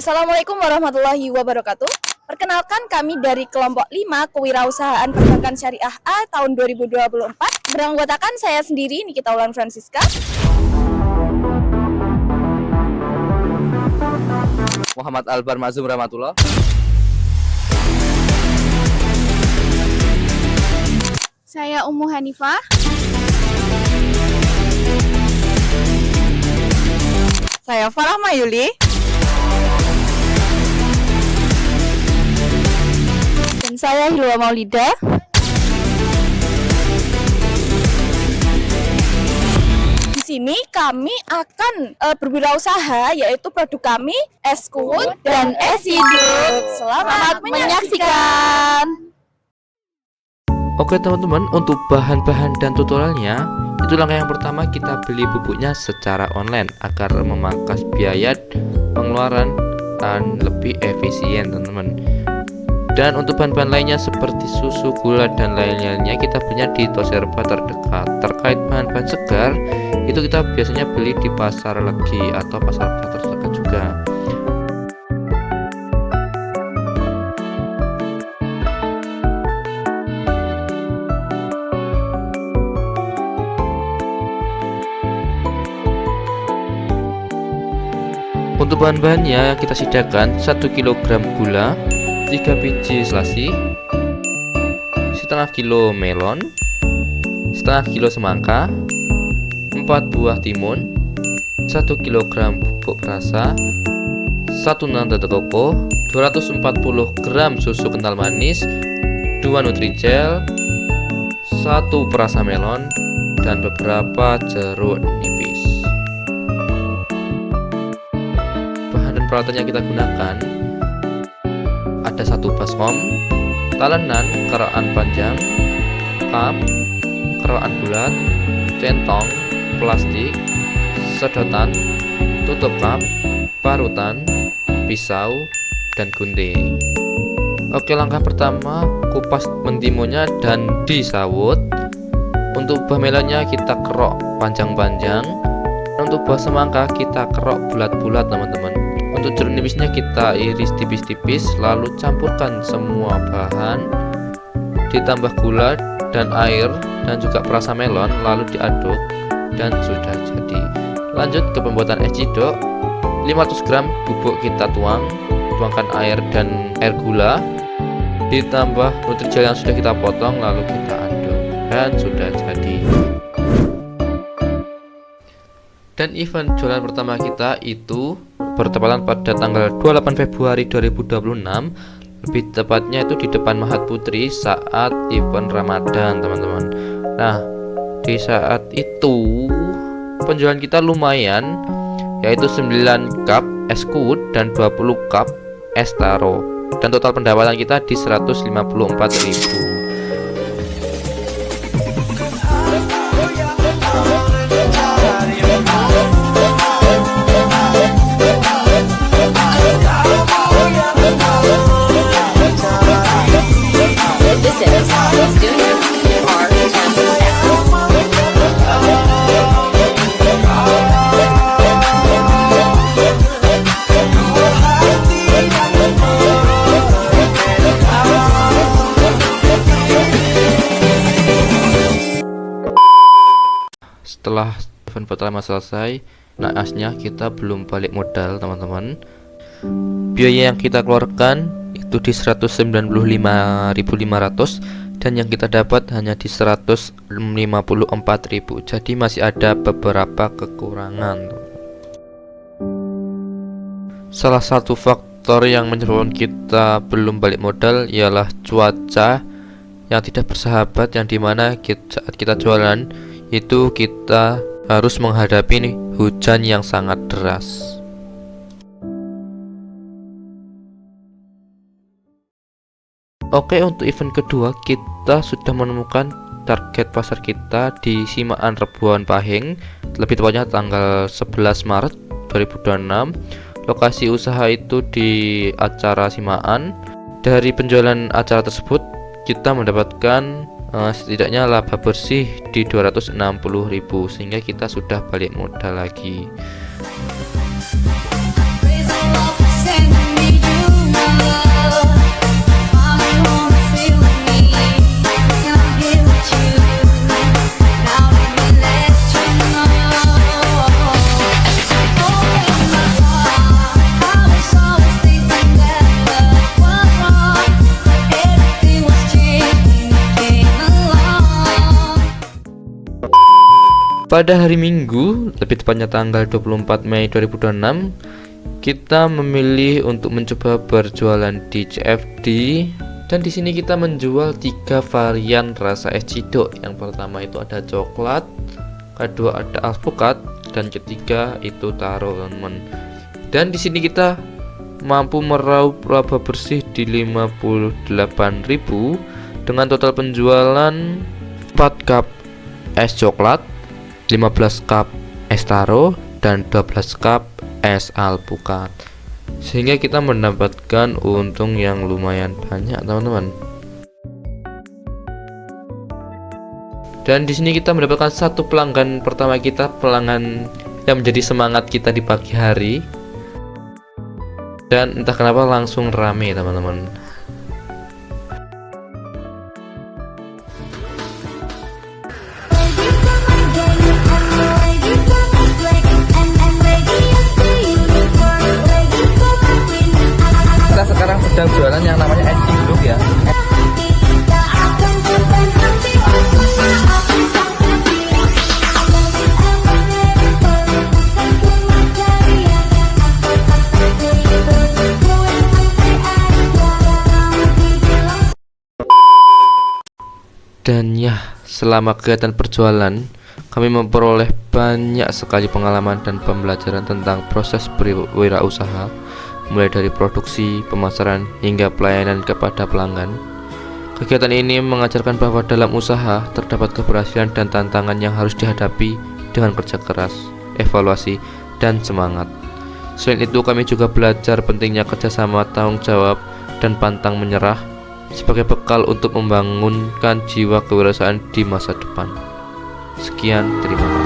Assalamualaikum warahmatullahi wabarakatuh. Perkenalkan kami dari kelompok 5 Kewirausahaan Perbankan Syariah A tahun 2024. Beranggotakan saya sendiri, Nikita Wulan Francisca. Muhammad Albar Mazum Rahmatullah. Saya Ummu Hanifah. Saya Farah Mayuli. Dan saya Hilwa Maulida. Di sini kami akan berwirausaha, yaitu produk kami Eskut dan Esidut. Selamat menyaksikan. Oke teman-teman, untuk bahan-bahan dan tutorialnya, itu langkah yang pertama kita beli bubuknya secara online agar memangkas biaya pengeluaran dan lebih efisien teman-teman. Dan untuk bahan-bahan lainnya seperti susu, gula, dan lain-lainnya kita belinya di toko serba terdekat. Terkait bahan-bahan segar, itu kita biasanya beli di pasar legi atau pasar terdekat juga. Untuk bahan-bahannya kita sediakan 1 kg gula, 3 biji selasi, setengah kilo melon, setengah kilo semangka, 4 buah timun, 1 kg bubuk perasa, 1 nada koko, 240 gram susu kental manis, 2 nutrijel, 1 perasa melon, dan beberapa jeruk nipis. Bahan dan peralatan yang kita gunakan ada 1 baskom, talenan keraan panjang, cup, keraan bulat, centong, plastik, sedotan, tutup cup, parutan, pisau, dan gunting. Oke, langkah pertama kupas mentimunnya dan disawut. Untuk buah melonnya kita kerok panjang-panjang. Untuk buah semangka kita kerok bulat-bulat teman-teman. Untuk jeruk nipisnya kita iris tipis-tipis, lalu campurkan semua bahan, ditambah gula dan air dan juga perasa melon, lalu diaduk dan sudah jadi. Lanjut ke pembuatan es cidok. 500 gram bubuk kita tuangkan air dan air gula, ditambah nutrijel yang sudah kita potong, lalu kita aduk dan sudah jadi. Dan event jualan pertama kita itu bertepatan pada tanggal 28 Februari 2026, lebih tepatnya itu di depan Mahat Putri saat event Ramadan teman-teman. Nah, di saat itu penjualan kita lumayan, yaitu 9 cup Eskut dan 20 cup es taro, dan total pendapatan kita di 154.000. Setelah event pertama selesai, naasnya kita belum balik modal teman-teman. Biaya yang kita keluarkan itu di 195.500 dan yang kita dapat hanya di 154.000. Jadi masih ada beberapa kekurangan. Salah satu faktor yang menyebabkan kita belum balik modal ialah cuaca yang tidak bersahabat, yang dimana saat kita jualan itu kita harus menghadapi hujan yang sangat deras. Oke, untuk event kedua kita sudah menemukan target pasar kita di Simaan Rebuan Pahing, lebih tepatnya tanggal 11 Maret 2026. Lokasi usaha itu di acara Simaan. Dari penjualan acara tersebut kita mendapatkan setidaknya laba bersih di 260.000, sehingga kita sudah balik modal lagi. Pada hari Minggu, lebih tepatnya tanggal 24 Mei 2026, kita memilih untuk mencoba berjualan di CFD. Dan di sini kita menjual 3 varian rasa es cidok. Yang pertama itu ada coklat, kedua ada alpukat, dan ketiga itu taro, teman-teman. Dan di sini kita mampu meraup laba bersih di 58.000 dengan total penjualan 4 cup es coklat, 15 cup es taro, dan 12 cup es alpukat. Sehingga kita mendapatkan untung yang lumayan banyak, teman-teman. Dan di sini kita mendapatkan satu pelanggan pertama kita, pelanggan yang menjadi semangat kita di pagi hari. Dan entah kenapa langsung rame, teman-teman. Kita sekarang sedang jualan yang namanya es cidok ya. Dan ya, selama kegiatan perjualan, kami memperoleh banyak sekali pengalaman dan pembelajaran tentang proses berwirausaha, mulai dari produksi, pemasaran, hingga pelayanan kepada pelanggan. Kegiatan ini mengajarkan bahwa dalam usaha terdapat keberhasilan dan tantangan yang harus dihadapi dengan kerja keras, evaluasi, dan semangat. Selain itu, kami juga belajar pentingnya kerjasama, tanggung jawab, dan pantang menyerah sebagai bekal untuk membangunkan jiwa kewirausahaan di masa depan. Sekian, terima kasih.